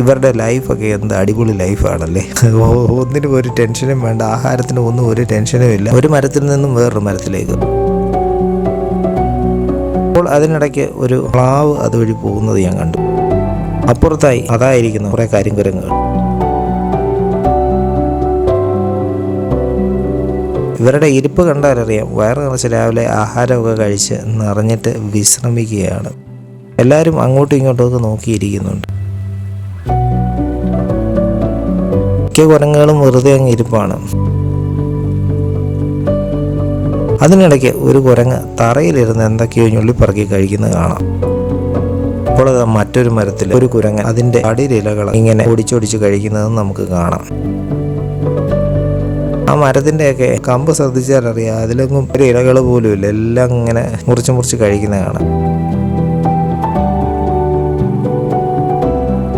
ഇവരുടെ ലൈഫൊക്കെ എന്ത് അടിപൊളി ലൈഫാണല്ലേ. ഒന്നിനും ഒരു ടെൻഷനും വേണ്ട, ആഹാരത്തിനും ഒന്നും ഒരു ടെൻഷനും ഇല്ല. ഒരു മരത്തിൽ നിന്നും വേറൊരു മരത്തിലേക്ക്. അപ്പോൾ അതിനിടയ്ക്ക് ഒരു പ്ലാവ് അതുവഴി പോകുന്നത് ഞാൻ കണ്ടു. അപ്പുറത്തായി അതായിരിക്കുന്നു കുറേ കരിങ്കുരങ്ങുകൾ. ഇവരുടെ ഇരിപ്പ് കണ്ടാലറിയാം വയറ് നിറച്ച് രാവിലെ ആഹാരമൊക്കെ കഴിച്ച് നിറഞ്ഞിട്ട് വിശ്രമിക്കുകയാണ്. എല്ലാവരും അങ്ങോട്ടും ഇങ്ങോട്ടുമൊക്കെ നോക്കിയിരിക്കുന്നുണ്ട്. മിക്ക കുരങ്ങുകളും വെറുതെ അങ്ങ് ഇരിപ്പാണ്. അതിനിടയ്ക്ക് ഒരു കുരങ്ങ് തറയിലിരുന്ന് എന്തൊക്കെയോ ഞുള്ളിപ്പറക്കി കഴിക്കുന്നത് കാണാം. അപ്പോൾ മറ്റൊരു മരത്തിൽ ഒരു കുരങ്ങ് അതിൻ്റെ അടിയിലിലകൾ ഇങ്ങനെ ഒടിച്ചൊടിച്ച് കഴിക്കുന്നതും നമുക്ക് കാണാം. ആ മരത്തിൻ്റെയൊക്കെ കമ്പ് ശ്രദ്ധിച്ചാലറിയാം, അതിലൊന്നും ഒരു ഇലകൾ പോലും ഇല്ല, എല്ലാം ഇങ്ങനെ മുറിച്ച് കഴിക്കുന്നത് കാണാം.